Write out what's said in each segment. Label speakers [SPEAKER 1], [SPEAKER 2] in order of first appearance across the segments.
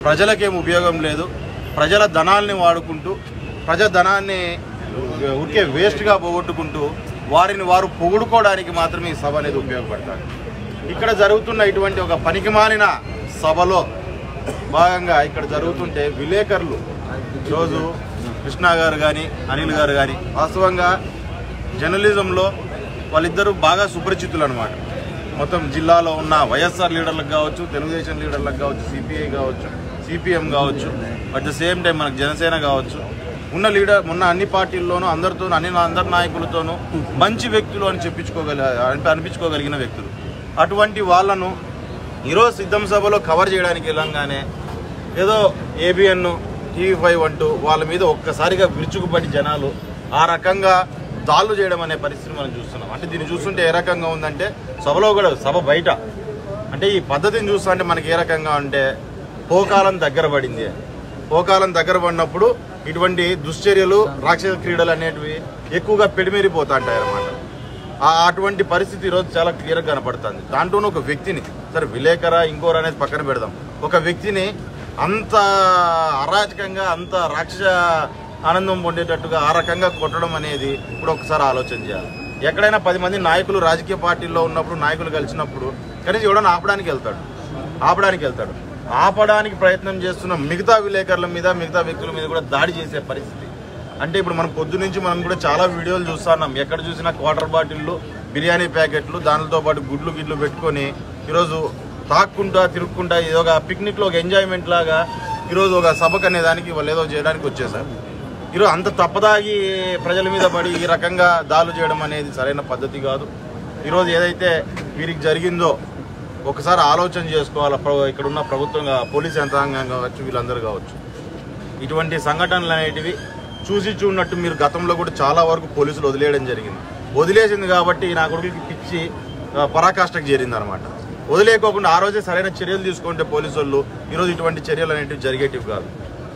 [SPEAKER 1] ప్రజలకేం ఉపయోగం లేదు. ప్రజల ధనాల్ని వాడుకుంటూ ప్రజా ధనాన్ని ఊరికే వేస్ట్గా పోగొట్టుకుంటూ వారిని వారు పొగుడుకోవడానికి మాత్రమే ఈ సభ అనేది ఉపయోగపడతారు. ఇక్కడ జరుగుతున్న ఇటువంటి ఒక పనికిమాలిన సభలో భాగంగా ఇక్కడ జరుగుతుంటే విలేకరులు ఈరోజు కృష్ణ గారు కానీ అనిల్ గారు కానీ వాస్తవంగా జర్నలిజంలో వాళ్ళిద్దరూ బాగా సుపరిచితులు అనమాట. మొత్తం జిల్లాలో ఉన్న వైఎస్ఆర్ లీడర్లకు కావచ్చు, తెలుగుదేశం లీడర్లకు కావచ్చు, సిపిఐ కావచ్చు, సిపిఎం కావచ్చు, అట్ ద సేమ్ టైం మనకు జనసేన కావచ్చు, ఉన్న అన్ని పార్టీల్లోనూ అందరి నాయకులతోనూ మంచి వ్యక్తులు అని అనిపించుకోగలిగిన వ్యక్తులు. అటువంటి వాళ్ళను ఈరోజు సిద్ధం సభలో కవర్ చేయడానికి వెళ్ళంగానే ఏదో ఏబిఎన్, టీవీ5 అంటూ వాళ్ళ మీద ఒక్కసారిగా విరుచుకుపడి జనాలు ఆ రకంగా దాళ్ళు చేయడం అనే పరిస్థితి మనం చూస్తున్నాం. అంటే దీన్ని చూస్తుంటే ఏ రకంగా ఉందంటే సభలో కూడా సభ బయట అంటే ఈ పద్ధతిని చూస్తుంటే మనకి ఏ రకంగా అంటే పోకాలం దగ్గర పడింది. పోకాలం దగ్గర పడినప్పుడు ఇటువంటి దుశ్చర్యలు, రాక్షస క్రీడలు అనేటివి ఎక్కువగా పెడిమేరిపోతా ఉంటాయి అన్నమాట. అటువంటి పరిస్థితి ఈరోజు చాలా క్లియర్గా కనపడుతుంది. దాంట్లోనూ ఒక వ్యక్తిని, సరే విలేకర ఇంకోరు అనేది పక్కన పెడదాం, ఒక వ్యక్తిని అంత అరాచకంగా అంత రాక్షస ఆనందం పొందేటట్టుగా ఆ రకంగా కొట్టడం అనేది ఇప్పుడు ఒకసారి ఆలోచన చేయాలి. ఎక్కడైనా 10 మంది నాయకులు రాజకీయ పార్టీల్లో ఉన్నప్పుడు నాయకులు కలిసినప్పుడు కనీసం ఎవడన్నా ఆపడానికి వెళ్తాడు. ఆపడానికి ప్రయత్నం చేస్తున్న మిగతా విలేకరుల మీద, మిగతా వ్యక్తుల మీద కూడా దాడి చేసే పరిస్థితి. అంటే ఇప్పుడు మనం పొద్దు నుంచి మనం కూడా చాలా వీడియోలు చూస్తున్నాం. ఎక్కడ చూసినా క్వార్టర్ బాటిళ్ళు, బిర్యానీ ప్యాకెట్లు, దానితో పాటు గుడ్లు పెట్టుకొని ఈరోజు తాక్కుంటా తిరుక్కుంటా ఏదో ఒక పిక్నిక్లో ఒక ఎంజాయ్మెంట్ లాగా ఈరోజు ఒక సభకు అనేదానికి వాళ్ళు ఏదో చేయడానికి వచ్చేసారు. ఈరోజు అంత తప్పదాగి ప్రజల మీద పడి ఈ రకంగా దాడులు చేయడం అనేది సరైన పద్ధతి కాదు. ఈరోజు ఏదైతే వీరికి జరిగిందో ఒకసారి ఆలోచన చేసుకోవాలి. ఇక్కడ ఉన్న ప్రభుత్వంగా పోలీస్ యంత్రాంగం కావచ్చు, వీళ్ళందరూ కావచ్చు. ఇటువంటి సంఘటనలు అనేటివి చూసి చూడనట్టు మీరు గతంలో కూడా చాలా వరకు పోలీసులు వదిలేయడం జరిగింది. వదిలేసింది కాబట్టి నా కొడుకులకి పిచ్చి పరాకాష్ఠకు చేరింది అనమాట. వదిలేకోకుండా ఆ రోజే సరైన చర్యలు తీసుకుంటే పోలీసు వాళ్ళు ఈరోజు ఇటువంటి చర్యలు అనేటివి జరిగేటివి కాదు.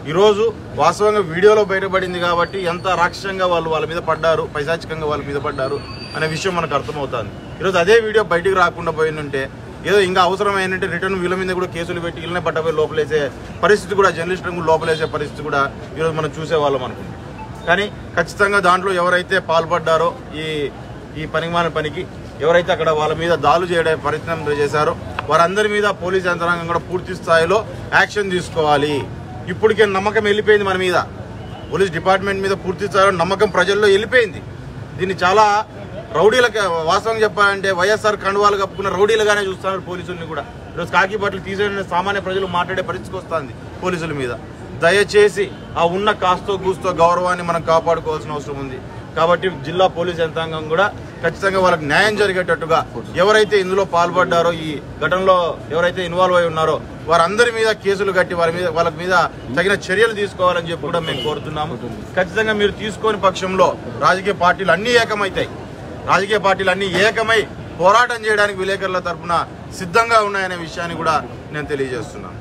[SPEAKER 1] ఈరోజు వాస్తవంగా వీడియోలో బయటపడింది కాబట్టి ఎంత రాక్షసంగా వాళ్ళ మీద పడ్డారు, పైశాచికంగా వాళ్ళ మీద పడ్డారు అనే విషయం మనకు అర్థమవుతుంది. ఈరోజు అదే వీడియో బయటికి రాకుండా పోయిందంటే ఏదో ఇంకా అవసరమైనంటే రిటర్న్ వీళ్ళ మీద కూడా కేసులు పెట్టి వీళ్ళనే పట్టపోయి లోపలేసే పరిస్థితి కూడా, జర్నలిస్టులను లోపలేసే పరిస్థితి కూడా ఈరోజు మనం చూసేవాళ్ళం అనుకుంటాం. కానీ ఖచ్చితంగా దాంట్లో ఎవరైతే పాల్పడ్డారో ఈ పనికిమాలిన పనికి, ఎవరైతే అక్కడ వాళ్ళ మీద దాడులు చేయడం ప్రయత్నం చేశారో వారందరి మీద పోలీస్ యంత్రాంగం కూడా పూర్తి స్థాయిలో యాక్షన్ తీసుకోవాలి. ఇప్పటికే నమ్మకం వెళ్ళిపోయింది మన మీద, పోలీస్ డిపార్ట్మెంట్ మీద పూర్తి స్థాయిలో నమ్మకం ప్రజల్లో వెళ్ళిపోయింది. దీన్ని చాలా రౌడీలకు, వాస్తవంగా చెప్పాలంటే వైఎస్ఆర్ కండువాలు కప్పుకున్న రౌడీలుగానే చూస్తున్నారు పోలీసుల్ని కూడా. ఈరోజు కాకి బట్టలు తీసేసిన సామాన్య ప్రజలు మాట్లాడే పరిస్థితికి వస్తుంది పోలీసుల మీద. దయచేసి ఆ ఉన్న కాస్తో కూస్తో గౌరవాన్ని మనం కాపాడుకోవాల్సిన అవసరం ఉంది. కాబట్టి జిల్లా పోలీస్ యంత్రాంగం కూడా ఖచ్చితంగా వాళ్ళకి న్యాయం జరిగేటట్టుగా ఎవరైతే ఇందులో పాల్పడ్డారో, ఈ ఘటనలో ఎవరైతే ఇన్వాల్వ్ అయి ఉన్నారో వారందరి మీద కేసులు కట్టి వాళ్ళ మీద తగిన చర్యలు తీసుకోవాలని చెప్పి కూడా మేము కోరుతున్నాము. ఖచ్చితంగా మీరు తీసుకోని పక్షంలో రాజకీయ పార్టీలు అన్నీ ఏకమవుతాయి. రాజకీయ పార్టీలు అన్నీ ఏకమై పోరాటం చేయడానికి విలేకరుల తరఫున సిద్ధంగా ఉన్నాయనే విషయాన్ని కూడా నేను తెలియజేస్తున్నాను.